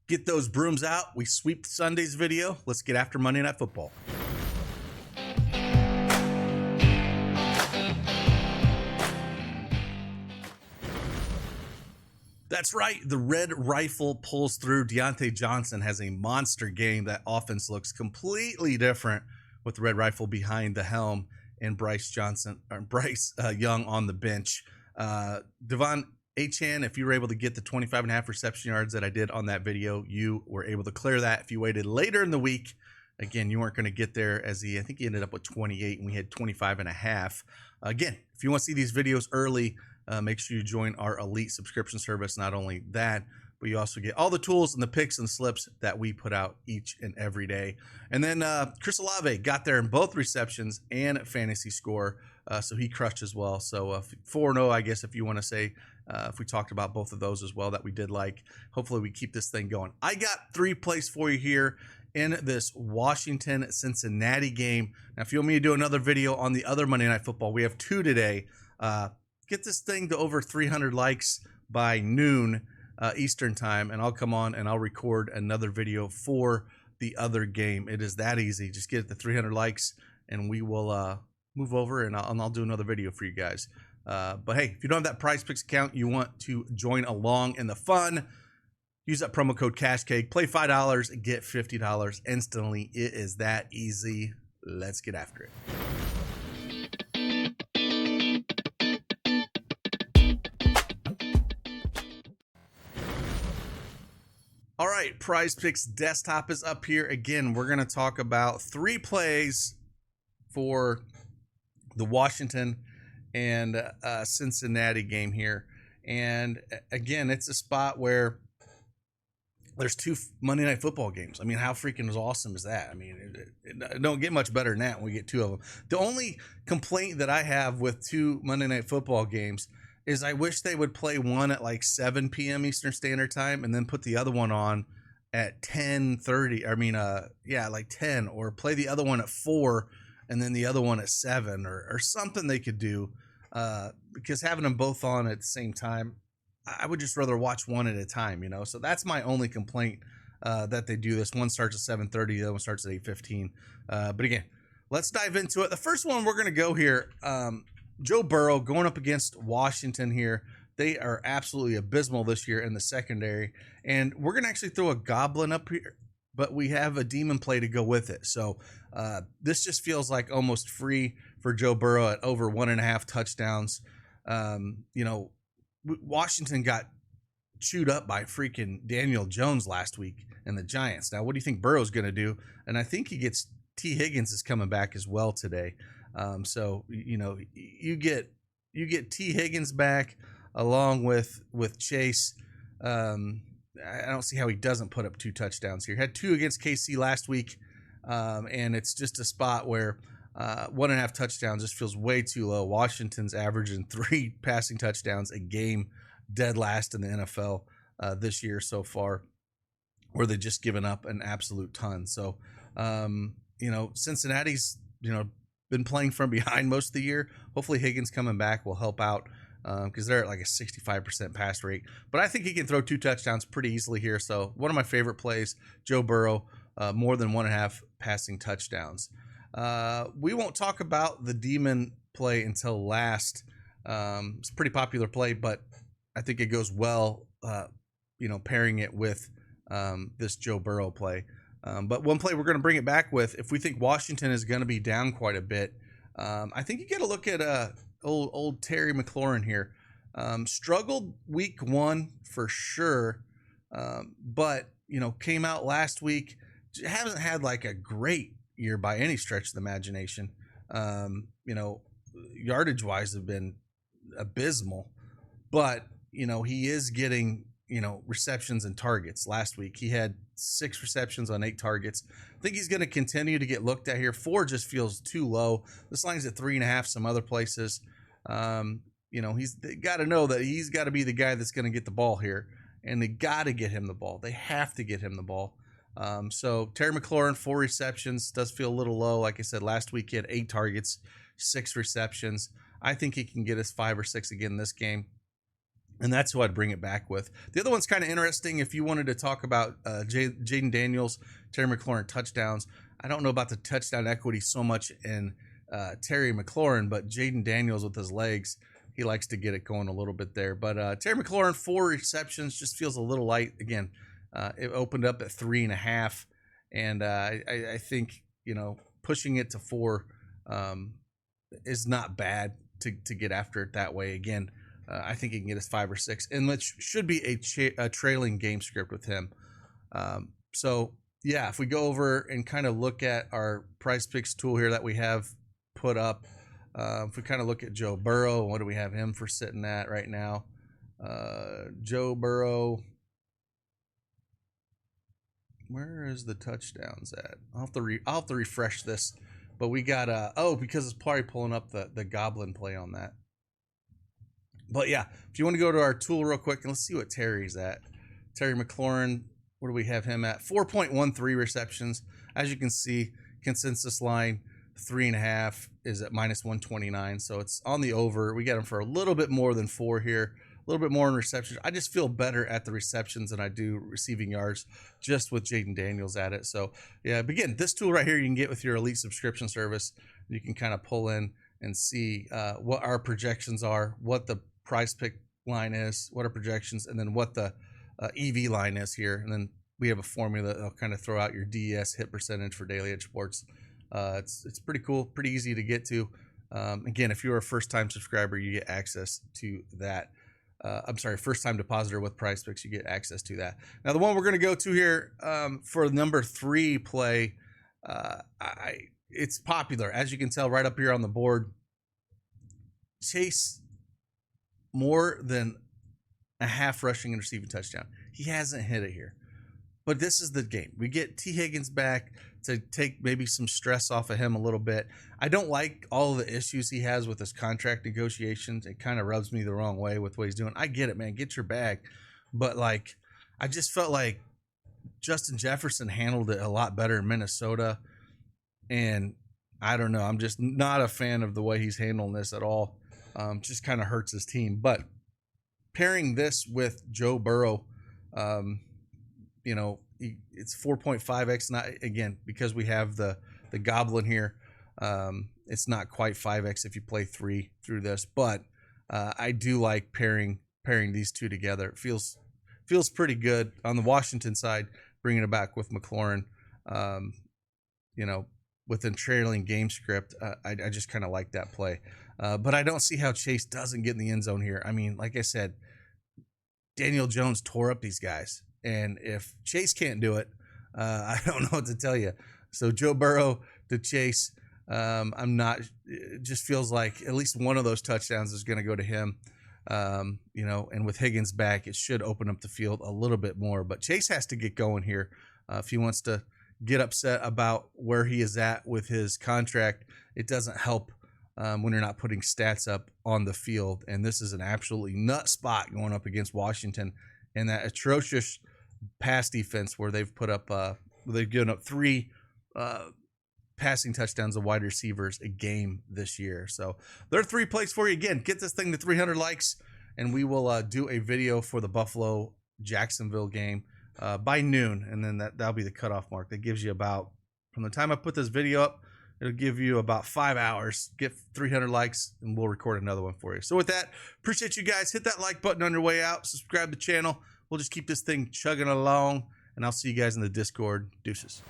Get those brooms out. We sweep Sunday's video. Let's get after Monday Night Football. That's right. The Red Rifle pulls through. Deontay Johnson has a monster game. That offense looks completely different with the Red Rifle behind the helm and Bryce Young on the bench. Devon Achane, if you were able to get the 25.5 reception yards that I did on that video, you were able to clear that. If you waited later in the week, again, you weren't going to get there, as I think he ended up with 28 and we had 25.5. Again, if you want to see these videos early, make sure you join our elite subscription service. Not only that, but you also get all the tools and the picks and slips that we put out each and every day. And then Chris Olave got there in both receptions and fantasy score, so he crushed as well. So 4-0, I guess, if you want to say, if we talked about both of those as well that we did like. Hopefully we keep this thing going. I got 3 plays for you here in this Washington-Cincinnati game. Now, if you want me to do another video on the other Monday Night Football, we have 2 today. Get this thing to over 300 likes by noon Eastern time, and I'll come on and I'll record another video for the other game. It is that easy. Just get it to 300 likes, and we will move over, and I'll do another video for you guys. But hey, if you don't have that PrizePicks account, you want to join along in the fun, use that promo code CashCake. Play $5, get $50 instantly. It is that easy. Let's get after it. All right, PrizePicks desktop is up here. Again, we're going to talk about 3 plays for the Washington and Cincinnati game here. And again, it's a spot where there's 2 Monday Night Football games. I mean, how freaking awesome is that? I mean, it don't get much better than that when we get 2 of them. The only complaint that I have with 2 Monday Night Football games is I wish they would play one at like 7 p.m. Eastern Standard Time and then put the other one on at 10:30. I mean, like 10, or play the other one at 4 and then the other one at 7, or something they could do, because having them both on at the same time, I would just rather watch one at a time, you know? So that's my only complaint, that they do this. One starts at 7:30, the other one starts at 8:15. But again, let's dive into it. The first one we're going to go here, Joe Burrow going up against Washington here. They are absolutely abysmal this year in the secondary. And we're going to actually throw a goblin up here, but we have a demon play to go with it. So this just feels like almost free for Joe Burrow at over 1.5 touchdowns. Washington got chewed up by freaking Daniel Jones last week and the Giants. Now, what do you think Burrow's going to do? And I think he gets T. Higgins is coming back as well today. So you get T. Higgins back along with Chase. I don't see how he doesn't put up 2 touchdowns here. He had 2 against KC last week, and it's just a spot where 1.5 touchdowns just feels way too low. Washington's averaging 3 passing touchdowns a game, dead last in the NFL this year so far, where they've just given up an absolute ton. So, Cincinnati's, been playing from behind most of the year. Hopefully Higgins coming back will help out, because they're at like a 65% pass rate. But I think he can throw 2 touchdowns pretty easily here. So one of my favorite plays, Joe Burrow, more than 1.5 passing touchdowns. We won't talk about the demon play until last. It's a pretty popular play, but I think it goes well, pairing it with this Joe Burrow play. But one play we're going to bring it back with, if we think Washington is going to be down quite a bit, I think you got to look at old Terry McLaurin here. Struggled week 1 for sure, but came out last week. Hasn't had like a great year by any stretch of the imagination. Yardage wise have been abysmal, but he is getting receptions and targets. Last week he had 6 receptions on 8 targets. I think he's going to continue to get looked at here. 4 just feels too low. This line's at 3.5 some other places. He's got to know that he's got to be the guy that's going to get the ball here, and they got to get him the ball. They have to get him the ball. So Terry McLaurin, 4 receptions, does feel a little low. Like I said, last week he had 8 targets, 6 receptions. I think he can get us 5 or 6 again this game. And that's who I'd bring it back with. The other one's kind of interesting. If you wanted to talk about Jaden Daniels, Terry McLaurin touchdowns, I don't know about the touchdown equity so much in Terry McLaurin, but Jaden Daniels with his legs, he likes to get it going a little bit there. But Terry McLaurin, 4 receptions, just feels a little light. Again, it opened up at 3.5, and I think, pushing it to 4 is not bad to get after it that way. Again, I think he can get us 5 or 6, and which should be a trailing game script with him. So yeah, if we go over and kind of look at our PrizePicks tool here that we have put up, if we kind of look at Joe Burrow, what do we have him for sitting at right now? Joe Burrow, where is the touchdowns at? I'll have to refresh this, but we got because it's probably pulling up the Goblin play on that. But yeah, if you want to go to our tool real quick, and let's see what Terry's at. Terry McLaurin, what do we have him at? 4.13 receptions. As you can see, consensus line 3.5 is at -129, so it's on the over. We got him for a little bit more than 4 here, a little bit more in receptions. I just feel better at the receptions than I do receiving yards, just with Jaden Daniels at it. So yeah, but again, this tool right here you can get with your Elite subscription service. You can kind of pull in and see what our projections are, what the PrizePick line is, what our projections, and then what the EV line is here. And then we have a formula that'll kind of throw out your DES hit percentage for Daily Edge Sports. It's pretty cool, pretty easy to get to. Again, if you're a first-time subscriber, you get access to that. First-time depositor with PrizePicks, you get access to that. Now, the one we're going to go to here for number 3 play, it's popular. As you can tell right up here on the board, Chase more than a half rushing and receiving touchdown. He hasn't hit it here. But this is the game. We get T. Higgins back to take maybe some stress off of him a little bit. I don't like all of the issues he has with his contract negotiations. It kind of rubs me the wrong way with what he's doing. I get it, man. Get your bag. But, I just felt like Justin Jefferson handled it a lot better in Minnesota. And I don't know. I'm just not a fan of the way he's handling this at all. Just kind of hurts his team. But pairing this with Joe Burrow, it's 4.5x. Not again because we have the Goblin here. It's not quite 5x if you play 3 through this, but I do like pairing these two together. It feels pretty good on the Washington side. Bringing it back with McLaurin, within trailing game script, I just kind of like that play. But I don't see how Chase doesn't get in the end zone here. I mean, like I said, Daniel Jones tore up these guys. And if Chase can't do it, I don't know what to tell you. So Joe Burrow to Chase, it just feels like at least one of those touchdowns is going to go to him. And with Higgins back, it should open up the field a little bit more. But Chase has to get going here if he wants to get upset about where he is at with his contract. It doesn't help when you're not putting stats up on the field. And this is an absolutely nut spot going up against Washington and that atrocious pass defense where they've put up, they've given up 3 passing touchdowns of wide receivers a game this year. So there are 3 plays for you. Again, get this thing to 300 likes, and we will do a video for the Buffalo Jacksonville game by noon, and then that'll be the cutoff mark. That gives you about, from the time I put this video up, it'll give you about 5 hours. Get 300 likes, and we'll record another one for you. So with that, appreciate you guys. Hit that like button on your way out. Subscribe to the channel. We'll just keep this thing chugging along, and I'll see you guys in the Discord. Deuces.